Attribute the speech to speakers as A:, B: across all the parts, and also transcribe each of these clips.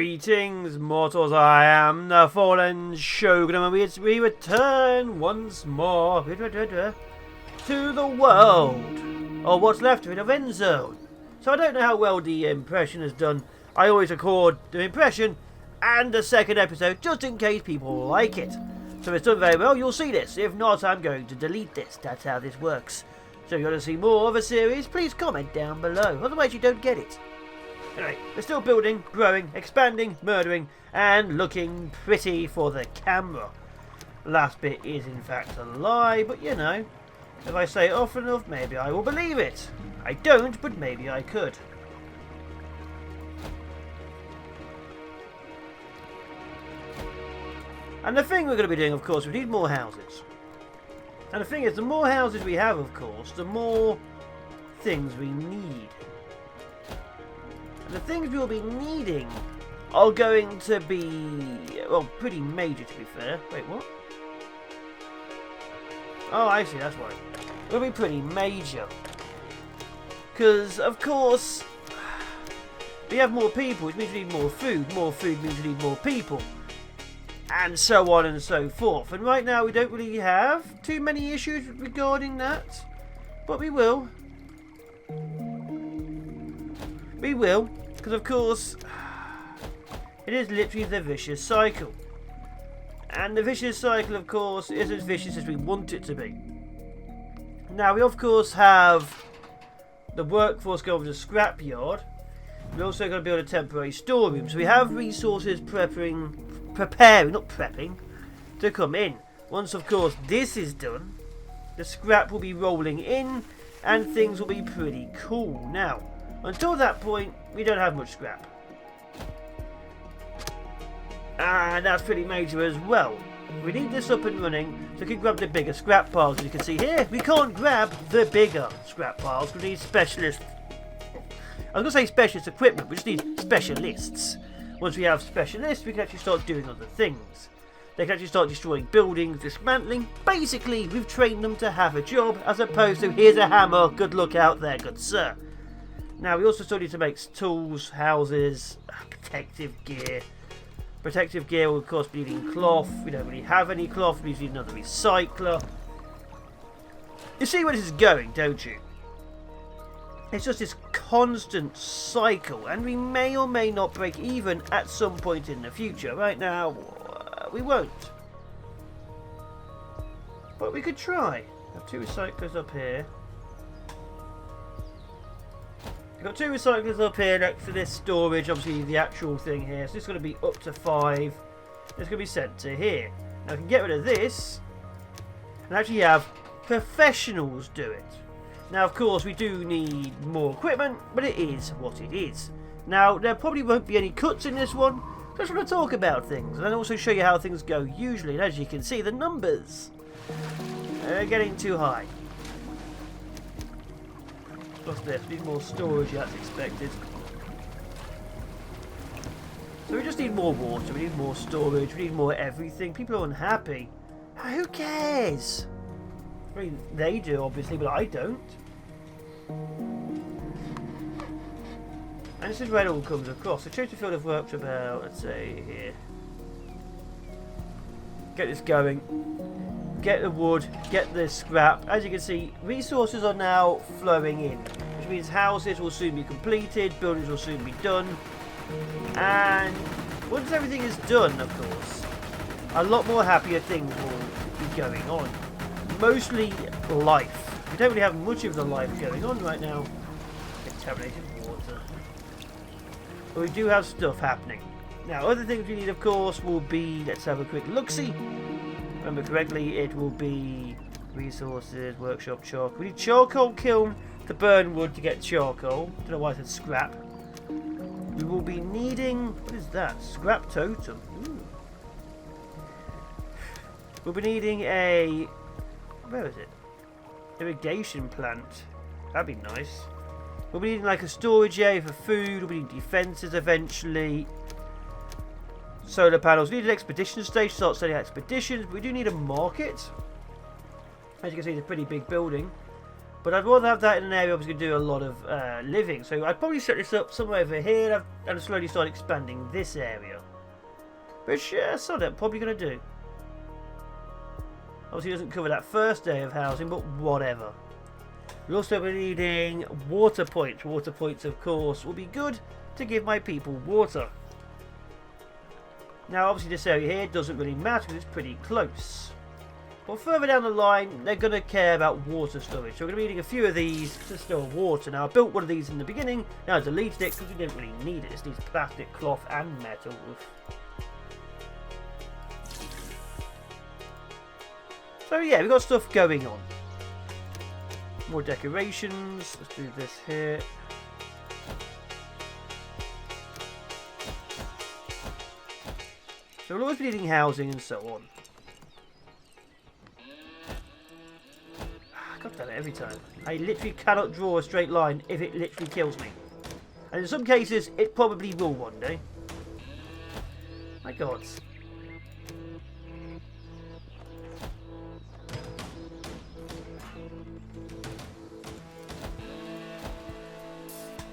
A: Greetings, mortals. I am the fallen Shogun, and we return once more to the world, or what's left of it, of Endzone. So I don't know how well the impression has done. I always record the impression and the second episode just in case people like it. So if it's done very well, you'll see this. If not, I'm going to delete this. That's how this works. So if you want to see more of a series, please comment down below. Otherwise, you don't get it. Anyway, we're still building, growing, expanding, murdering, and looking pretty for the camera. Last bit is in fact a lie, but you know, if I say it often enough, maybe I will believe it. I don't, but maybe I could. And the thing we're going to be doing, of course, we need more houses. And the thing is, the more houses we have, of course, the more things we need. And the things we will be needing are going to be, well, pretty major, to be fair. Wait, what? Oh, I see, that's why. It'll be pretty major. Because, of course, we have more people, which means we need more food. More food means we need more people. And so on and so forth. And right now we don't really have too many issues regarding that. But we will. We will. Because of course, it is literally the vicious cycle. And the vicious cycle, of course, is as vicious as we want it to be. Now we of course have the workforce go over to the scrapyard. We're also going to build a temporary storeroom. So we have resources preparing, not prepping, to come in. Once of course this is done, the scrap will be rolling in and things will be pretty cool. Now, until that point, we don't have much scrap. And that's pretty major as well. We need this up and running so we can grab the bigger scrap piles. As you can see here, we can't grab the bigger scrap piles. We need specialist, I was going to say specialist equipment, we just need specialists. Once we have specialists, we can actually start doing other things. They can actually start destroying buildings, dismantling. Basically, we've trained them to have a job, as opposed to, here's a hammer, good luck out there, good sir. Now, we also still need to make tools, houses, protective gear. Protective gear will, of course, be needing cloth. We don't really have any cloth, we need another recycler. You see where this is going, don't you? It's just this constant cycle, and we may or may not break even at some point in the future. Right now, we won't. But we could try. I have 2 recyclers up here. We've got 2 recyclers up here next to this storage, obviously the actual thing here. So this is going to be up to 5. It's going to be sent to here. Now I can get rid of this and actually have professionals do it. Now, of course, we do need more equipment, but it is what it is. Now, there probably won't be any cuts in this one. Just want to talk about things and then also show you how things go usually. And as you can see, the numbers are getting too high. What's this? We need more storage, as expected. So we just need more water, we need more storage, we need more everything. People are unhappy. Who cares? I mean, they do, obviously, but I don't. And this is where it all comes across. So choose the field of work's about, let's say, here. Get this going. Get the wood, get the scrap. As you can see, resources are now flowing in, which means houses will soon be completed, buildings will soon be done, and once everything is done, of course, a lot more happier things will be going on. Mostly life. We don't really have much of the life going on right now. Contaminated water. But we do have stuff happening. Now, other things we need, of course, will be, let's have a quick look-see. Remember correctly, it will be resources, workshop, charcoal. We need charcoal kiln to burn wood to get charcoal. Don't know why I said scrap. We will be needing, what is that? Scrap totem. Ooh. We'll be needing a, where is it? Irrigation plant. That'd be nice. We'll be needing like a storage area for food. We'll be needing defences eventually. Solar panels. We need an expedition stage to start studying expeditions. But we do need a market. As you can see, it's a pretty big building. But I'd rather have that in an area I was going to do a lot of living. So I'd probably set this up somewhere over here and slowly start expanding this area. Which, so I'm probably going to do. Obviously it doesn't cover that first day of housing, but whatever. We'll also be needing water points. Water points, of course, will be good to give my people water. Now, obviously this area here doesn't really matter because it's pretty close. But further down the line, they're going to care about water storage. So we're going to be needing a few of these to store water. Now, I built one of these in the beginning. Now I deleted it because we didn't really need it. It needs plastic, cloth and metal. So yeah, we've got stuff going on. More decorations. Let's do this here. So we'll always be needing housing and so on. God damn it, every time. I literally cannot draw a straight line if it literally kills me. And in some cases, it probably will one day. My God.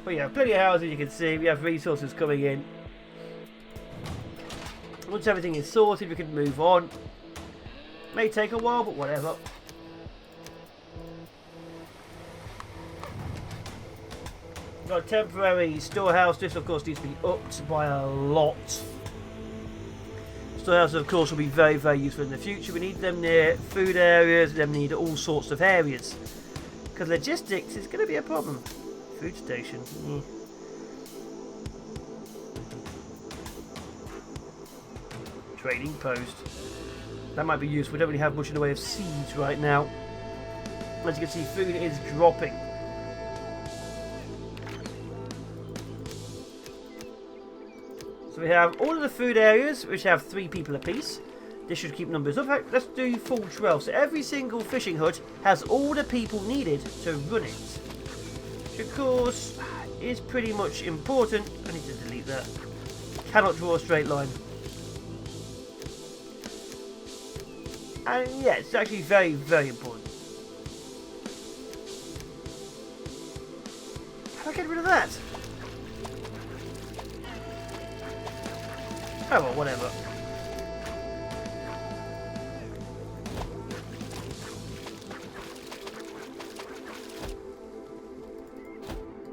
A: But yeah, plenty of houses, you can see. We have resources coming in. Once everything is sorted, we can move on. May take a while, but whatever. We've got a temporary storehouse. This, of course, needs to be upped by a lot. Storehouses, of course, will be very, very useful in the future. We need them near food areas. We need all sorts of areas. Because logistics is going to be a problem. Food station. Trading post. That might be useful. We don't really have much in the way of seeds right now. As you can see, food is dropping. So we have all of the food areas, which have 3 people apiece. This should keep numbers up. Let's do full 12. So every single fishing hut has all the people needed to run it. Which, of course, is pretty much important. I need to delete that. Cannot draw a straight line. And yeah, it's actually very, very important. How do I get rid of that? Oh well, whatever.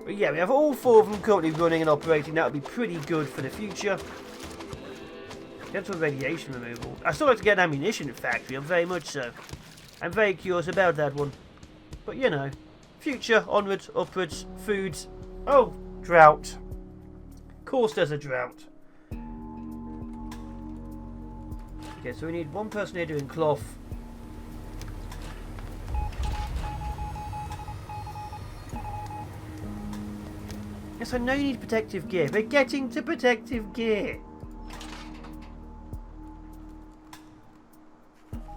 A: But yeah, we have all 4 of them currently running and operating. That would be pretty good for the future. Gentle radiation removal. I still like to get an ammunition factory, I'm very much so. I'm very curious about that one. But you know, future, onwards, upwards, foods. Oh, drought. Of course there's a drought. Okay, so we need 1 person here doing cloth. Yes, I know you need protective gear. We're getting to protective gear.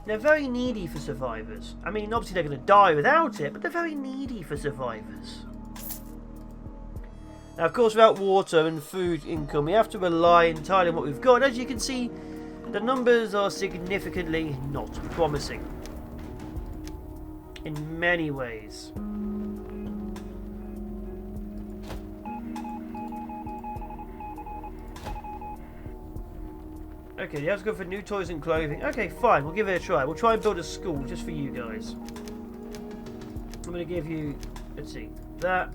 A: They're very needy for survivors. I mean, obviously they're going to die without it, but they're very needy for survivors. Now, of course, without water and food income, we have to rely entirely on what we've got. As you can see, the numbers are significantly not promising. In many ways. Okay, let's go for new toys and clothing. Okay, fine, we'll give it a try. We'll try and build a school just for you guys. I'm going to give you, let's see, that.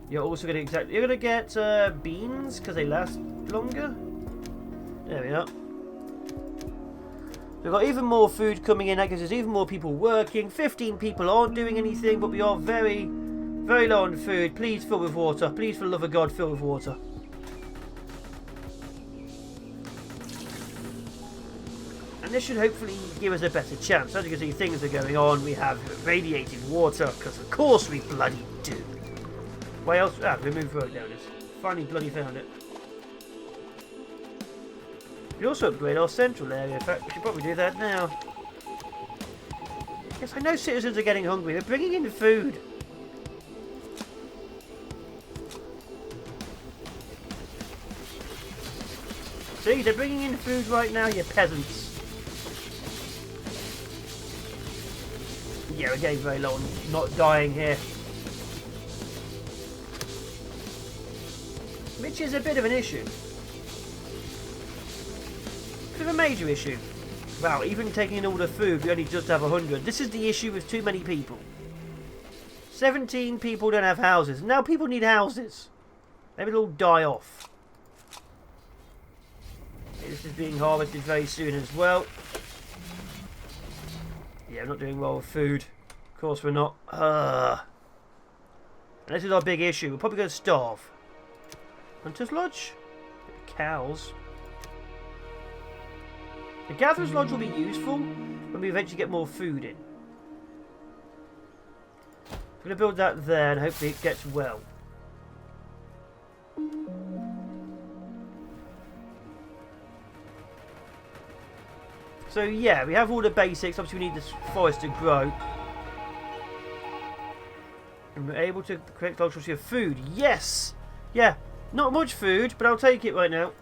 A: You're also going to you're going to get beans because they last longer. There we are. We've got even more food coming in. That gives us even more people working. 15 people aren't doing anything, but we are very, very low on food. Please fill with water. Please, for the love of God, fill with water. And this should hopefully give us a better chance. As you can see, things are going on. We have radiated water, because of course we bloody do. Why else? Ah, remove road. There it is. Finally bloody found it. We also upgrade our central area. In fact, we should probably do that now. Yes, I know citizens are getting hungry. They're bringing in food. See, they're bringing in food right now, you peasants. Yeah, getting very low on not dying here. Which is a bit of an issue. Bit of a major issue. Wow, even taking in all the food, we only just have 100. This is the issue with too many people. 17 people don't have houses. Now people need houses. Maybe they'll die off. This is being harvested very soon as well. Yeah, I'm not doing well with food. Of course we're not. And this is our big issue. We're probably going to starve. Hunter's Lodge? Cows. The Gatherer's Lodge will be useful when we eventually get more food in. I'm going to build that there and hopefully it gets well. So yeah, we have all the basics. Obviously we need this forest to grow. And we're able to collect logs of food. Yes! Yeah, not much food, but I'll take it right now.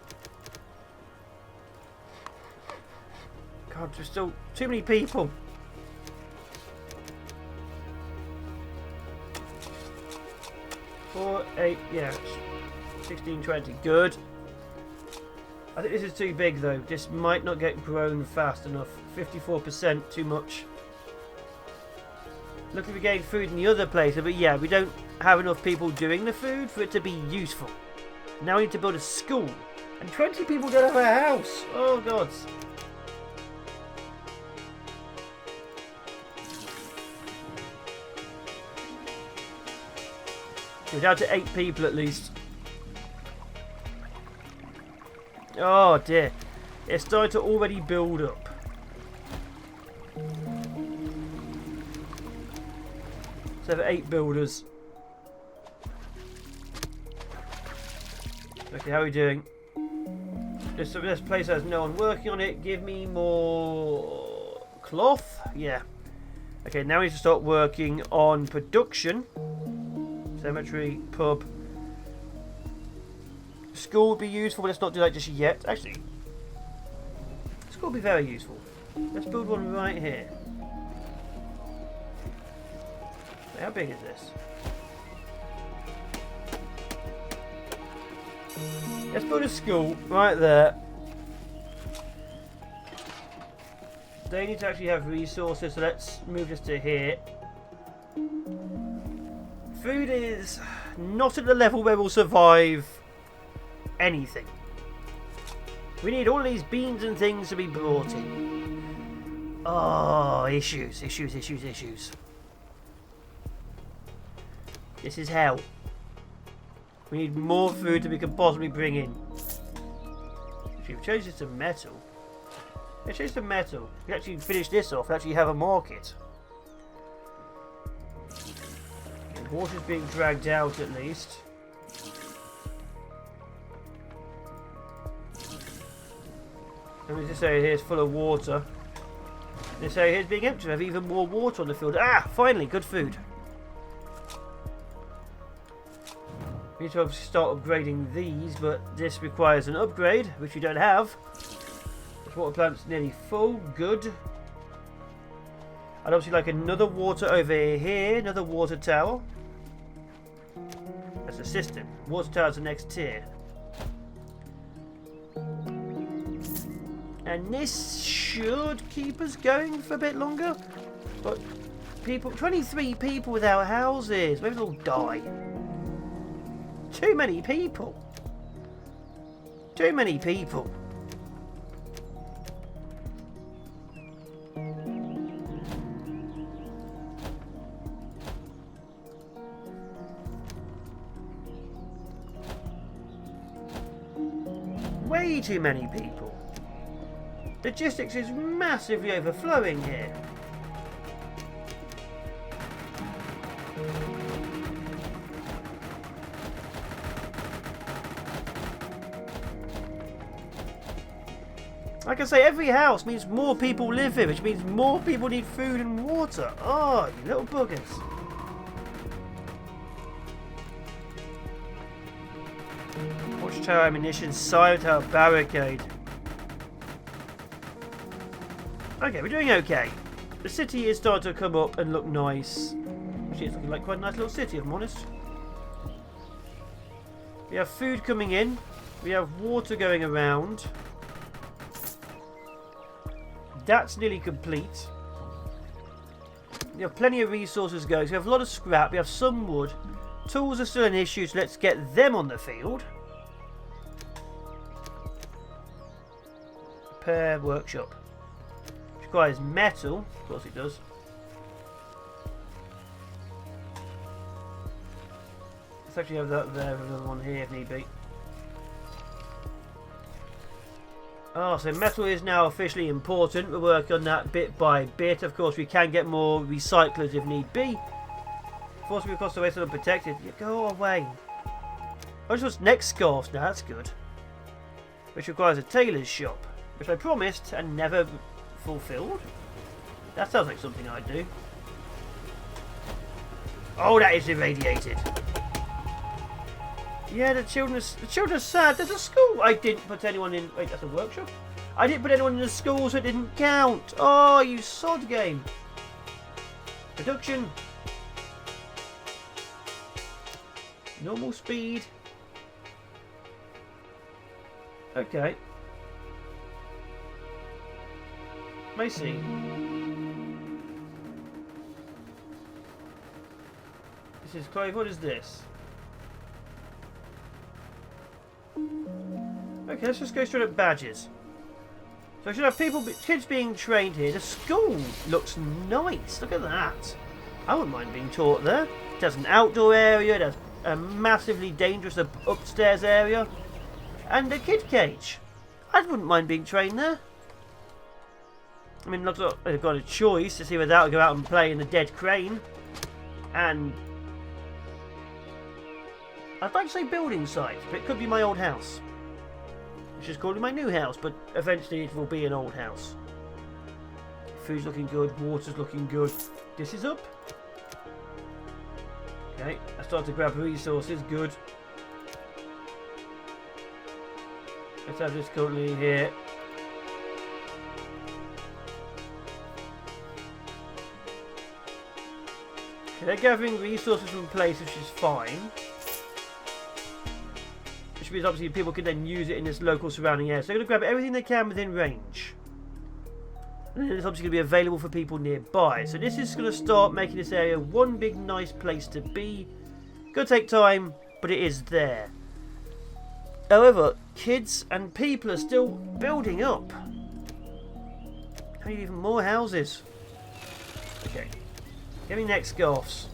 A: God, there's still too many people. Four, 8, yeah, 16, 20, good. I think this is too big though. This might not get grown fast enough. 54%, too much. Looking for getting food in the other places, but yeah, we don't have enough people doing the food for it to be useful. Now we need to build a school. And 20 people don't have a house. Oh god. We're down to 8 people at least. Oh dear. It's starting to already build up. So there are 8 builders. Okay, how are we doing? This place has no one working on it. Give me more cloth. Yeah. Okay, now we need to start working on production. Cemetery, pub. School would be useful, but let's not do that just yet. Actually, school would be very useful. Let's build one right here. How big is this? Let's build a school right there. They need to actually have resources, so let's move this to here. Food is not at the level where we'll survive anything. We need all these beans and things to be brought in. Oh, issues. This is hell. We need more food than we can possibly bring in. If we've changed it to metal. Let's change to metal. We can actually finish this off and actually have a market. Okay, water's being dragged out at least. And this area here is full of water. This area here is being empty. We have even more water on the field. Ah, finally, good food. We need to obviously start upgrading these, but this requires an upgrade, which we don't have. This water plant's nearly full. Good. I'd obviously like another water over here. Another water tower. That's a system. Water tower's the next tier. And this should keep us going for a bit longer. But people, 23 people without houses. Maybe they'll die. Too many people. Too many people. Way too many people. Logistics is massively overflowing here. Like I say, every house means more people live here, which means more people need food and water. Oh, you little buggers. Watchtower ammunition, side tower barricade. Okay, we're doing okay. The city is starting to come up and look nice. Actually, it's looking like quite a nice little city, if I'm honest. We have food coming in. We have water going around. That's nearly complete. We have plenty of resources going. So we have a lot of scrap. We have some wood. Tools are still an issue, so let's get them on the field. Repair workshop. Which requires metal. Of course it does. Let's actually have that there, another one here if need be. Oh, so metal is now officially important. We'll work on that bit by bit. Of course, we can get more recyclers if need be. Forcing me across the way so I'm protected. You go away. Oh, just what's next scarves now. That's good. Which requires a tailor's shop. Which I promised and never fulfilled. That sounds like something I'd do. Oh, that is irradiated. Yeah, the children are sad. There's a school. I didn't put anyone in. Wait, that's a workshop? I didn't put anyone in the school, so it didn't count. Oh, you sod game. Production. Normal speed. Okay. Macy. This is Clive. What is this? Okay, let's just go straight at badges. So I should have kids being trained here. The school looks nice. Look at that. I wouldn't mind being taught there. It has an outdoor area. It has a massively dangerous upstairs area. And a kid cage. I wouldn't mind being trained there. I mean, looks like I've got a choice to see whether I'll go out and play in the Dead Crane. And I'd like to say building site, but it could be my old house. Which is called my new house, but eventually it will be an old house. Food's looking good, water's looking good. This is up. Okay, I start to grab resources, good. Let's have this currently here. Okay, they're gathering resources from places, which is fine. Which means obviously people can then use it in this local surrounding area. So they're going to grab everything they can within range. And then it's obviously going to be available for people nearby. So this is going to start making this area one big nice place to be. Going to take time, but it is there. However, kids and people are still building up. I need even more houses. Okay. Give me next scarfs.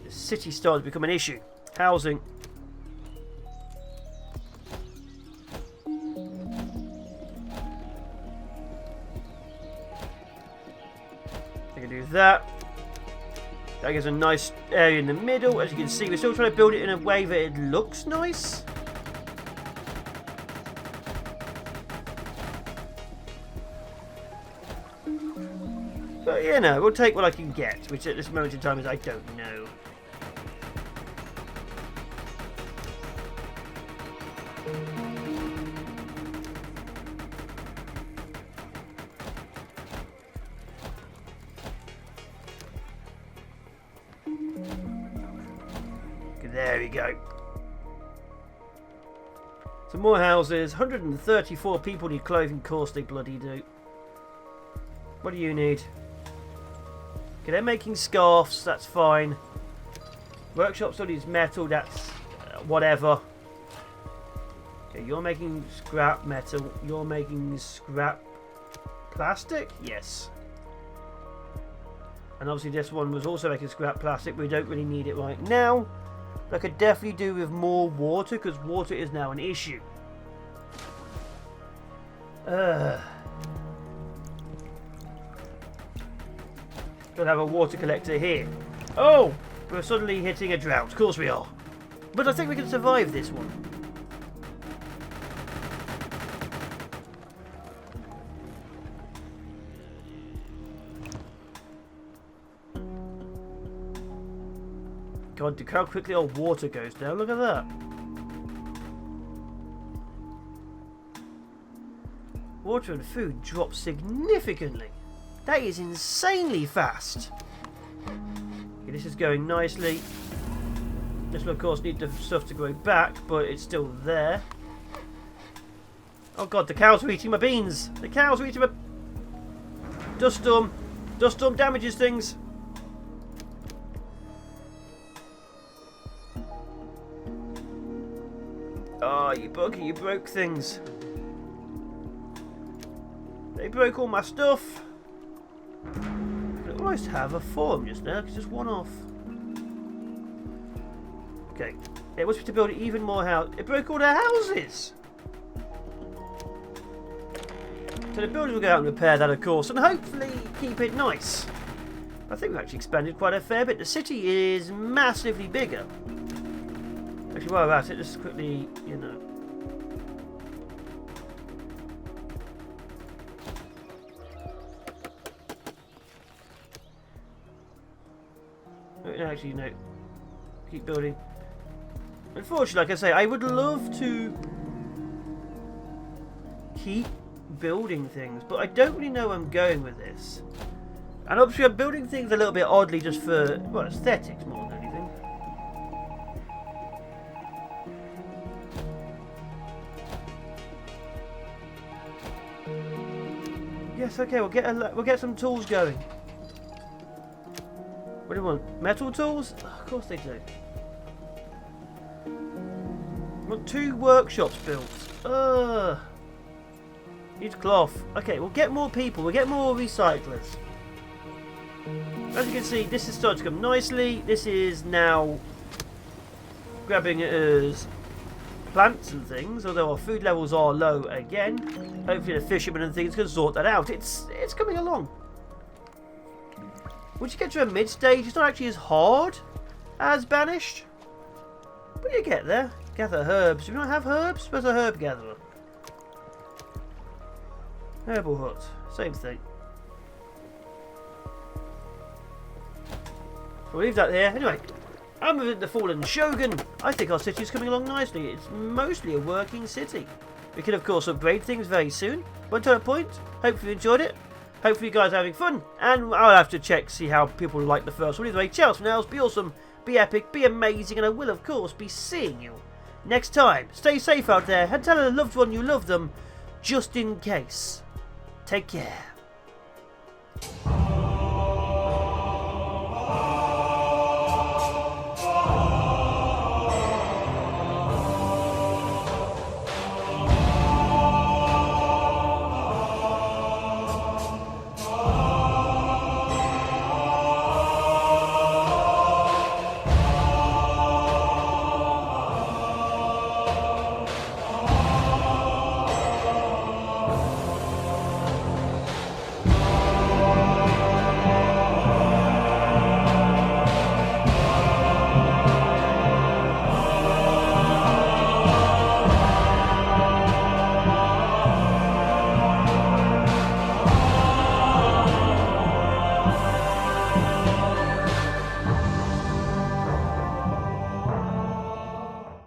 A: The city's starting to become an issue. Housing. I can do that. That gives a nice area in the middle. As you can see, we're still trying to build it in a way that it looks nice. But, you know, we'll take what I can get, which at this moment in time is I don't know. There we go. Some more houses. 134 people need clothing. Of course they bloody do. What do you need? Okay, they're making scarves. That's fine. Workshop still needs metal. That's whatever. Okay, you're making scrap metal. You're making scrap plastic? Yes. And obviously this one was also making scrap plastic. We don't really need it right now. I could definitely do with more water, because water is now an issue. Gotta have a water collector here. Oh! We're suddenly hitting a drought. Of course we are. But I think we can survive this one. God, look how quickly our water goes down. Look at that. Water and food drop significantly. That is insanely fast. Okay, this is going nicely. This will of course need the stuff to grow back, but it's still there. Oh god, the cows are eating my beans! The cows are eating my... Dust storm! Dust storm damages things! Oh, you bugger, you broke things. They broke all my stuff. I could almost have a form just now, because just one off. Okay. It wants me to build even more house. It broke all the houses! So the builders will go out and repair that, of course, and hopefully keep it nice. I think we've actually expanded quite a fair bit. The city is massively bigger. Actually, while we're at it, just quickly, you know. Actually, no. Keep building. Unfortunately, like I say, I would love to keep building things, but I don't really know where I'm going with this. And obviously I'm building things a little bit oddly just for, well, aesthetics more than anything. Yes, okay, we'll get some tools going. What do you want? Metal tools? Oh, of course they do. I want 2 workshops built. Needs cloth. Okay, we'll get more people. We'll get more recyclers. As you can see, this is starting to come nicely. This is now grabbing it as plants and things, although our food levels are low again. Hopefully the fishermen and things can sort that out. It's coming along. Once you get to a mid-stage, it's not actually as hard as Banished. But you get there. Gather herbs. Do you not have herbs? Where's a herb gatherer? Herbal hut. Same thing. We'll leave that there. Anyway, I'm with the Fallen Shogun. I think our city is coming along nicely. It's mostly a working city. We can, of course, upgrade things very soon. But to a point, hopefully you enjoyed it. Hopefully you guys are having fun. And I'll have to check, see how people like the first one. Either way, cheers for now. Be awesome, be epic, be amazing. And I will, of course, be seeing you next time. Stay safe out there. And tell a loved one you love them, just in case. Take care.